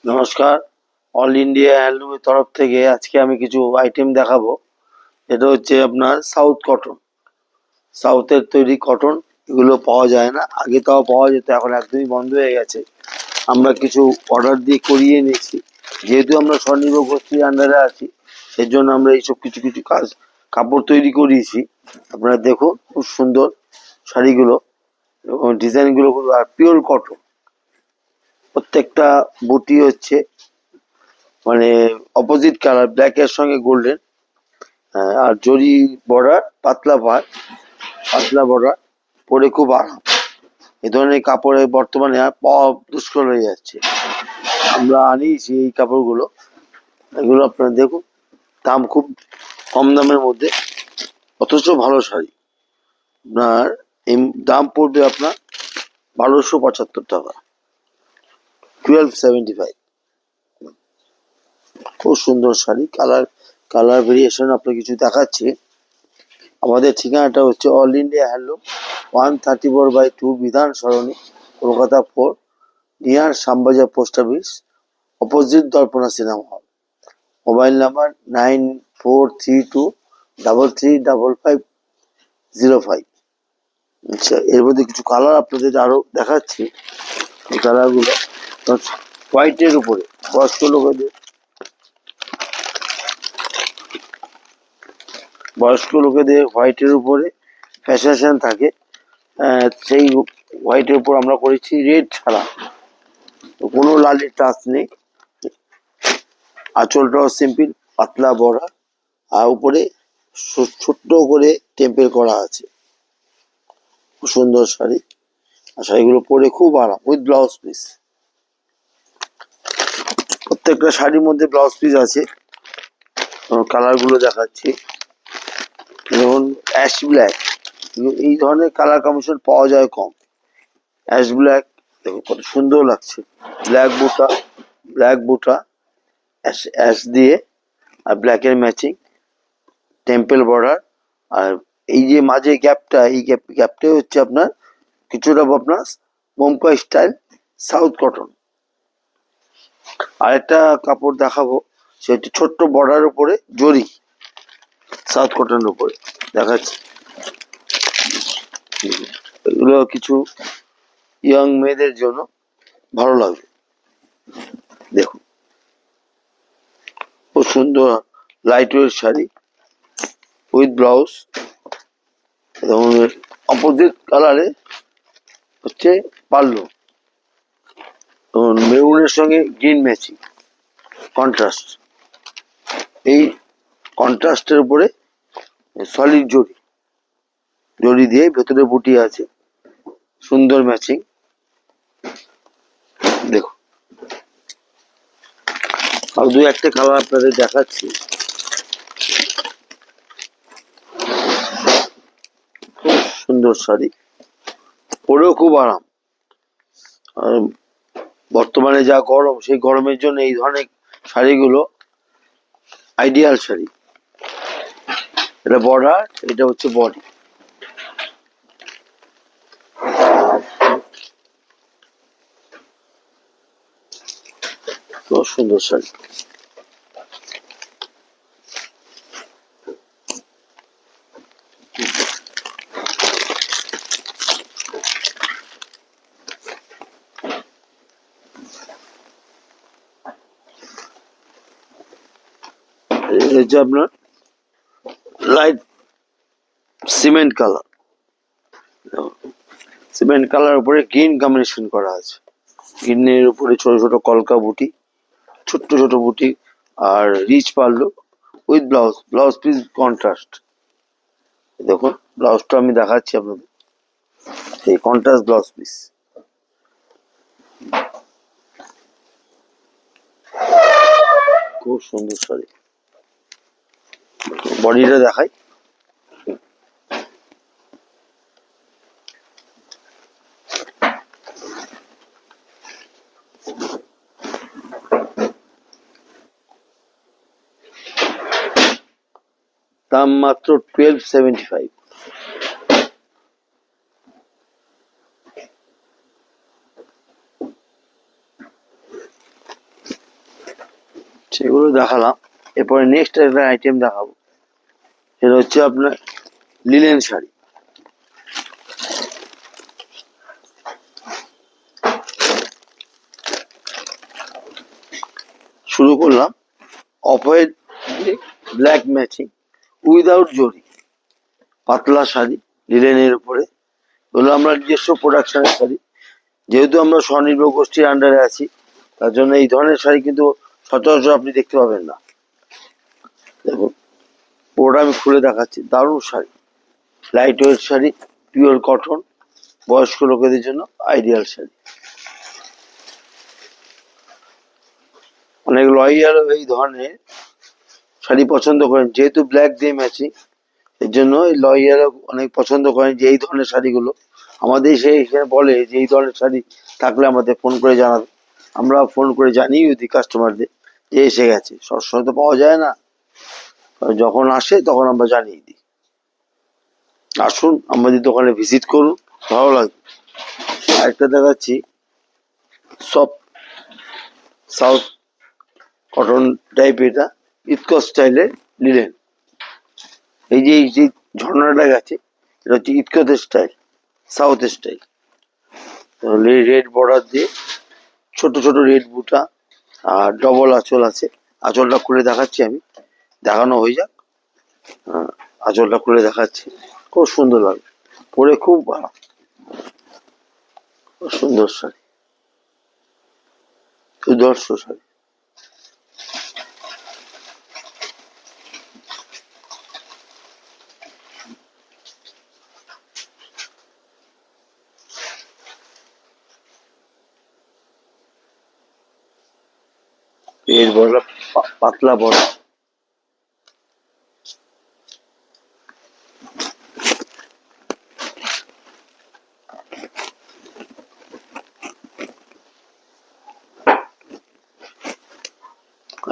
নমস্কার। All India হ্যান্ডলুমের তরফ থেকে আজকে আমি কিছু আইটেম দেখাবো। এটা হচ্ছে আপনার সাউথ কটন, সাউথের তৈরি কটন। এগুলো পাওয়া যায় না, আগে তাও পাওয়া যেত, এখন একদমই বন্ধ হয়ে গেছে। আমরা কিছু অর্ডার দিয়ে করিয়ে নিয়েছি, যেহেতু আমরা স্বনির্ভর গোষ্ঠীর আন্ডারে আছি, এর জন্য আমরা এইসব কিছু কিছু কাপড় তৈরি করিয়েছি। আপনারা দেখুন, খুব সুন্দর শাড়িগুলো এবং ডিজাইনগুলো আর পিওর কটন। প্রত্যেকটা বুটি হচ্ছে মানে অপোজিট কালার, ব্ল্যাক এর সঙ্গে গোল্ডেন, আর জরি বর্ডার, পাতলা বর্ডার, পরে খুব আরাম। এ ধরনের কাপড়ে বর্তমানে আর পাওয়া দুষ্কর হয়ে যাচ্ছে। আমরা আনিয়েছি এই কাপড়গুলো, এগুলো আপনারা দেখুন, দাম খুব কম দামের মধ্যে, অথচ ভালো শাড়ি। আপনার এই দাম পড়বে আপনার 1275 টাকা, 1275। খুব সুন্দর শাড়ি, কালার ভেরিয়েশন আপনার কিছু দেখাচ্ছি। আমাদের ঠিকানাটা হচ্ছে all India handloom, 134/2 Bidhan Sarani, Kolkata 4, near Shyambazar post office, opposite Darpana cinema hall. Mobile number 9432335505। আচ্ছা, এর মধ্যে কিছু কালার আপনাদের আরো দেখাচ্ছি। এই কালারগুলো হোয়াইটের উপরে, বয়স্ক লোকেদের হোয়াইটের উপরে ফ্যাশন থাকে। সেই হোয়াইটের উপর আমরা করেছি রেড ছাড়া, কোনো লালের টাচ নেই। আঁচলটাও সিম্পল, পাতলা বড়া, আর উপরে ছোট্ট করে টেম্পেল করা আছে। খুব সুন্দর শাড়ি, আর শাড়িগুলো পরে খুব আরাম, উইথ ব্লাউজ পিস। প্রত্যেকটা শাড়ির মধ্যে ব্লাউজ পিস আছে। কালার গুলো দেখাচ্ছি, যেমন অ্যাশ ব্ল্যাক, এই ধরনের কালার কম্বিনেশন পাওয়া যায় কম। অ্যাশ ব্ল্যাক দেখুন কত সুন্দর লাগছে, ব্ল্যাক বুটা অ্যাশ দিয়ে, আর ব্ল্যাকের ম্যাচিং টেম্পল বর্ডার। আর এই যে মাঝে গ্যাপটা, এই গ্যাপটাই হচ্ছে আপনার কিছুটা আপনার বোম্বাই স্টাইল সাউথ কটন। আরেকটা কাপড় দেখাবো, সেটা ছোট্ট বর্ডার উপরে জরি, সাউথ কটনের উপরে দেখাচ্ছি। এগুলো কিছু ইয়াং মেয়েদের জন্য ভালো লাগবে। দেখুন, খুব সুন্দর light weight sari with blouse, এবং অপোজিট কালারে হচ্ছে পাল্লু, মেরুনের সঙ্গে গ্রিন ম্যাচিং কন্ট্রাস্ট। এই কন্ট্রাস্টের উপরে সলিড জরি দিয়ে ভেতরে বুটি আছে, সুন্দর ম্যাচিং। দেখুন, আর দু একটা কালার আপনাদের দেখাচ্ছি। খুব সুন্দর শাড়ি, পরেও খুব আরাম। আর বর্তমানে যা গরম, সেই গরমের জন্য এই ধরনের শাড়িগুলো আইডিয়াল শাড়ি। এটা বর্ডার, এটা হচ্ছে বডি। খুব সুন্দর শাড়ি। এই হচ্ছে আপনার লাইট সিমেন্ট কালার উপরে গ্রিন কম্বিনেশন করা আছে। গ্রিনের উপরে ছোট ছোট কলকা বুটি, ছোট বুটি, আর rich pallu with blouse piece contrast. দেখুন, ব্লাউজটা আমি দেখাচ্ছি আপনাদের, এই কন্ট্রাস্ট ব্লাউজ পিস। খুব সুন্দর শাড়ি, বডিটা দেখাই। দাম মাত্র 1275। সেগুলো দেখালাম। এরপরে নেক্সট একটা আইটেম দেখাবো, সেটা হচ্ছে আপনার লিলেন শাড়ি। শুরু করলাম অফ হোয়াইট দিয়ে ব্ল্যাক ম্যাচিং উইদাউট জরি, পাতলা শাড়ি লিলেনের উপরে। এগুলো আমরা নিজস্ব প্রোডাকশনের শাড়ি। যেহেতু আমরা স্বনির্ভর গোষ্ঠীর আন্ডারে আছি, তার জন্য এই ধরনের শাড়ি কিন্তু সচরাচর আপনি দেখতে পাবেন না। দেখুন পুরোটা আমি খুলে দেখাচ্ছি, দারুণ sari, light weight sari, pure cotton, বয়স্ক লোকেদের জন্য আইডিয়াল শাড়ি। অনেক লয়াল এই ধরনের শাড়ি পছন্দ করেন, যেহেতু ব্ল্যাক দিয়ে ম্যাচিং, এর জন্য এই লয়াল অনেক পছন্দ করেন যে এই ধরনের শাড়িগুলো আমাদের এখানে বলে যে এই ধরনের শাড়ি থাকলে আমাদের ফোন করে জানাবে। আমরা ফোন করে জানিয়ে দিই কাস্টমারদের যে এসে গেছে। সবসময় তো পাওয়া যায় না, যখন আসে তখন আমরা জানিয়ে দিই। আসুন আমাদের দোকানে ভিজিট করুন, ভালো লাগবে। আরেকটা দেখাচ্ছি সফট সাউথ কটন টাইপ, এটা ইসকো স্টাইলের লিলেন। এই যে ঝর্ণাটা গেছে, এটা হচ্ছে ইসকো style, south style. Red border দিয়ে ছোট ছোট রেড বুটা, আর ডবল আঁচল আছে। আঁচলটা খুলে দেখাচ্ছি আমি, দেখানো হয়ে যাক। আঁচলটা খুলে দেখাচ্ছি, খুব সুন্দর লাগে, পরে খুব ভালো, খুব সুন্দর শাড়ি, সুদর্শ শাড়ি। এর বড় পাতলা বড়,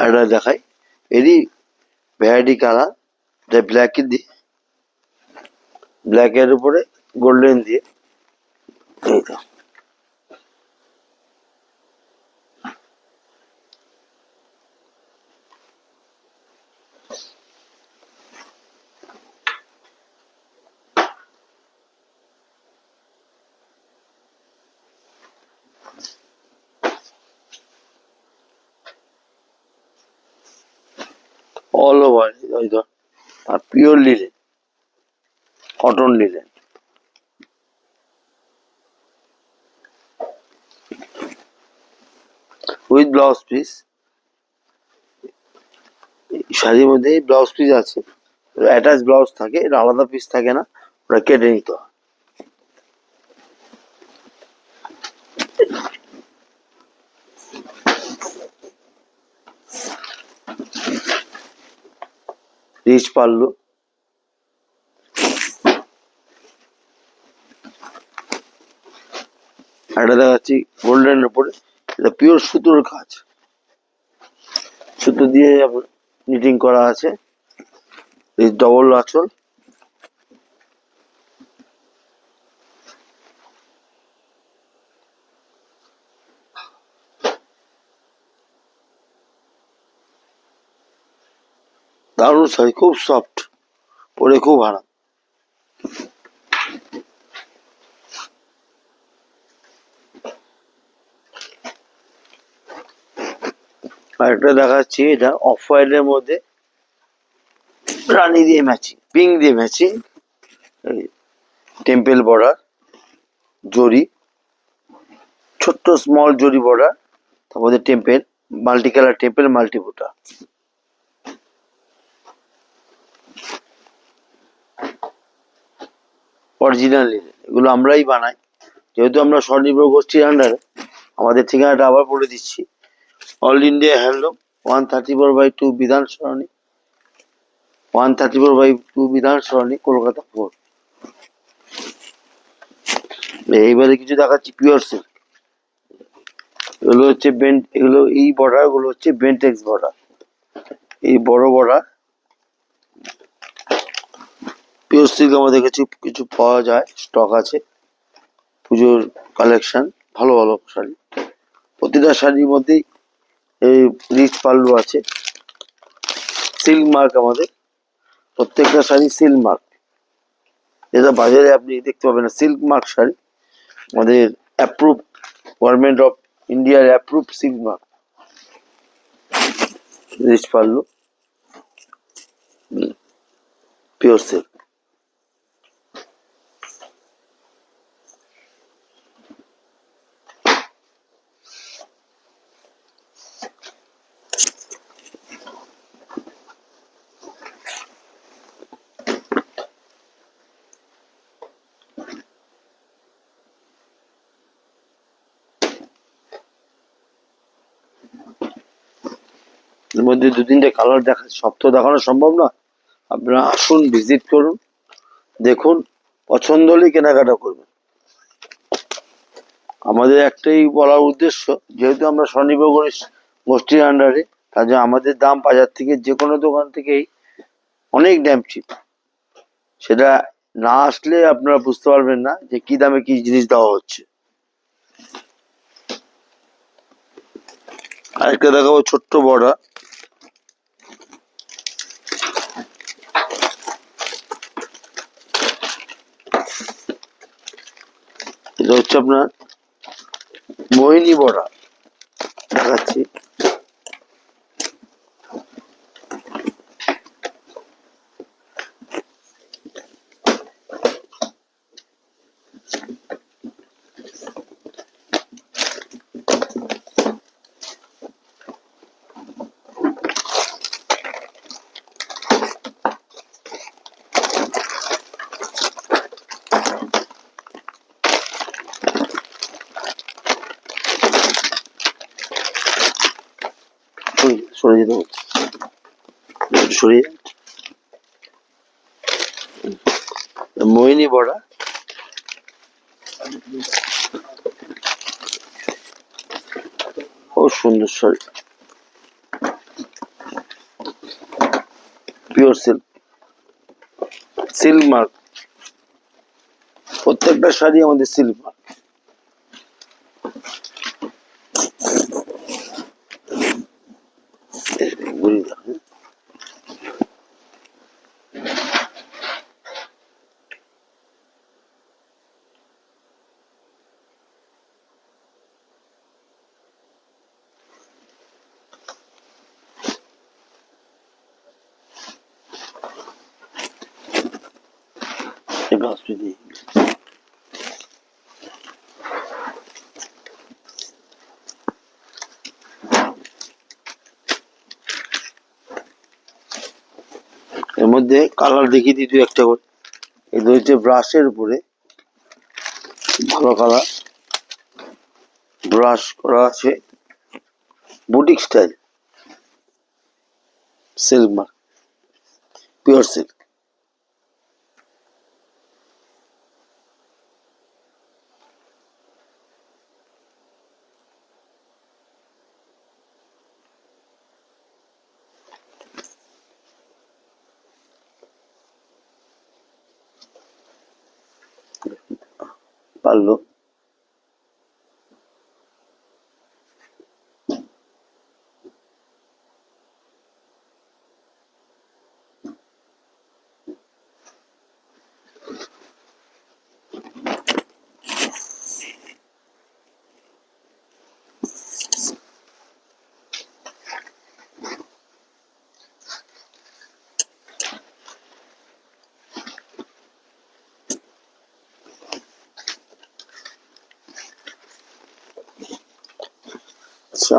এটা দেখাই, এরই ভ্যারাইটি কালার, ব্ল্যাক দিয়ে, ব্ল্যাকের উপরে গোল্ডেন দিয়ে, এই তো অল ওভার, ওই ধর, আর pure linen, cotton linen, with blouse piece. শাড়ির মধ্যে ব্লাউজ পিস আছে, অ্যাটাচ ব্লাউজ থাকে, এটা আলাদা পিস থাকে না, ওটা কেটে নিতে হয়। রিচ পাল্লু, এটা দেখাচ্ছি গোল্ডেন উপরে, এটা পিওর সুতোর কাজ, সুতো দিয়ে নিটিং করা আছে, এই ডবল আঁচল। দারুণ শাড়ি, খুব সফট, পরে খুব আরাম। আর একটা দেখাচ্ছি, এটা অফ হোয়াইটের মধ্যে রানী দিয়ে ম্যাচিং, পিঙ্ক দিয়ে ম্যাচিং, টেম্পেল বর্ডার, জরি, ছোট্ট স্মল জরি বর্ডার, তারপরে temple, multi colour temple, multi বুটা। অরিজিনাল লিলেন, এগুলো আমরাই বানাই। যেহেতু আমরা স্বনির্ভর গোষ্ঠীর আন্ডারে, আমাদের ঠিকানাটা আবার বলে দিচ্ছি, অল ইন্ডিয়া হ্যান্ডলুম, 134/2 বিধান সরণি, 134/2 বিধান সরণি, কলকাতা 4। এইবারে কিছু দেখাচ্ছি পিওর সিল্ক। এগুলো হচ্ছে বেন্ট, এগুলো এই বর্ডার গুলো হচ্ছে বেন্টেক্স বর্ডার, এই বড় বর্ডার। পিওর সিল্ক আমাদের কাছে কিছু পাওয়া যায়, স্টক আছে, পুজোর কালেকশন, ভালো ভালো শাড়ি। প্রতিটা শাড়ির মধ্যেই এই রিচ পাল্লু আছে, সিল্ক মার্ক আমাদের প্রত্যেকটা শাড়ি সিল্ক মার্ক, যেটা বাজারে আপনি দেখতে পাবেন না। সিল্ক মার্ক শাড়ি আমাদের অ্যাপ্রুভ, গভর্নমেন্ট অফ ইন্ডিয়ার approve silk mark, rich pallu, pure silk. এর মধ্যে দু তিনটে কালার দেখা, সব তো দেখানো সম্ভব না। আপনারা আসুন, ভিজিট করুন, দেখুন, পছন্দ হলেই কেনাকাটা করবেন। আমাদের একটাই বলার উদ্দেশ্য, যেহেতু আমরা স্বনির্ভর গোষ্ঠীর আন্ডারে, তার জন্য আমাদের দাম বাজার থেকে যে কোনো দোকান থেকেই অনেক ড্যাম চিপ। সেটা না আসলে আপনারা বুঝতে পারবেন না যে কি দামে কি জিনিস দেওয়া হচ্ছে। আরেকটা দেখাবো ছোট্ট বড়া, এটা হচ্ছে আপনার মোহিনী বড়া দেখাচ্ছি। সরে যেতে হচ্ছে, সরিয়ে মোহিনী বড়া, খুব সুন্দর sari, pure silk, silk mark, প্রত্যেকটা শাড়ি আমাদের সিল্ক মার্ক। এর মধ্যে কালার দেখিয়ে দিই দু একটা করে। এটা হচ্ছে ব্রাশের উপরে ভালো কালার, ব্রাশ করা আছে, boutique style, silk mark, pure silk. পারলো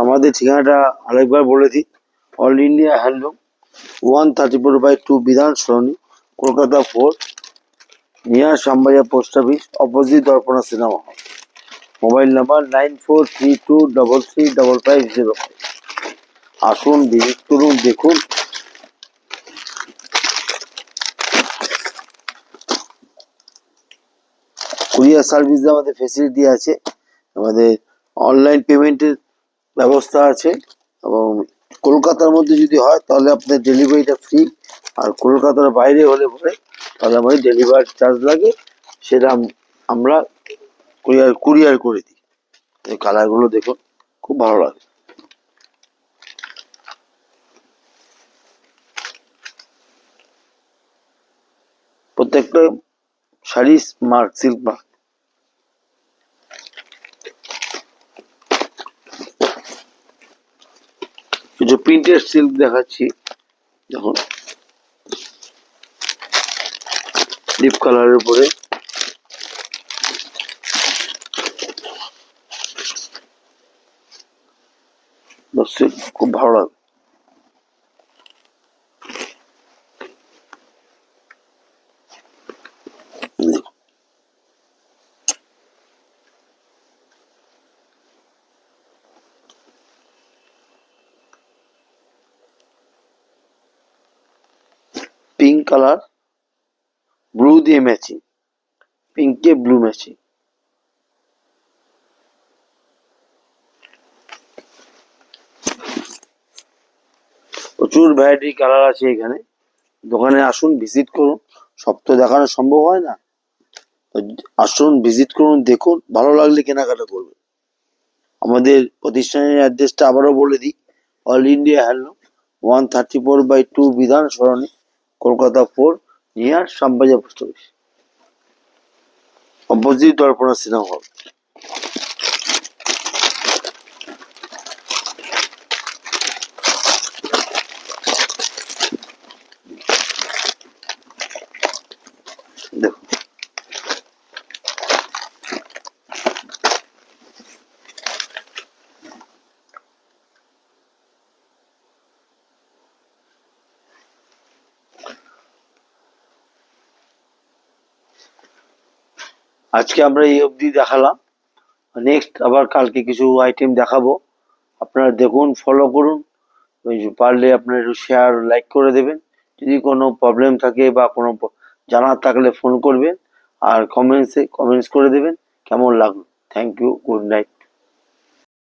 আমাদের ঠিকানাটা আরেকবার বলে দিই। All India handloom, 134/2 Bidhan Sarani, Kolkata 4, near Shyambazar post office, opposite Darpana cinema hall. Mobile number 9432335505। আসুন, ভিজিট করুন, দেখুন। কুরিয়ার সার্ভিস আমাদের ফেসিলিটি আছে, আমাদের অনলাইন পেমেন্টের ব্যবস্থা আছে, এবং কলকাতার মধ্যে যদি হয় তাহলে আপনার ডেলিভারিটা ফ্রি, আর কলকাতার বাইরে হলে পরে তাহলে আমাদের ডেলিভারি চার্জ লাগে, সেটা আমরা কুরিয়ার করে দিই। এই কালারগুলো দেখুন, খুব ভালো লাগে। প্রত্যেকটা শাড়ি মার্ক, সিল্ক মার্ক। কিছু প্রিন্টেড সিল্ক দেখাচ্ছি, দেখুন ডিপ কালারের উপরে খুব ভালো লাগে। পিঙ্ক কালার, ব্লু দিয়ে ম্যাচিং, পিঙ্কে ব্লু ম্যাচিং। প্রচুর ভ্যারাইটি কালার আছে এখানে। দোকানে আসুন, ভিজিট করুন। সব তো দেখানো সম্ভব হয় না, আসুন ভিজিট করুন, দেখুন, ভালো লাগলে কেনাকাটা করবেন। আমাদের প্রতিষ্ঠানের অ্যাড্রেসটা আবারও বলে দিই, all India handloom, 134/2 Bidhan Sarani, Kolkata 4, near Shyambazar post office, opposite Darpana cinema hall. দেখুন, আজকে আমরা এই অবধি দেখালাম। নেক্সট আবার কালকে কিছু আইটেম দেখাবো। আপনারা দেখুন, ফলো করুন, পারলে আপনারা একটু শেয়ার, লাইক করে দেবেন। যদি কোনো প্রবলেম থাকে বা কোনো জানার থাকলে ফোন করবেন, আর কমেন্টস করে দেবেন কেমন লাগলো। Thank you, good night.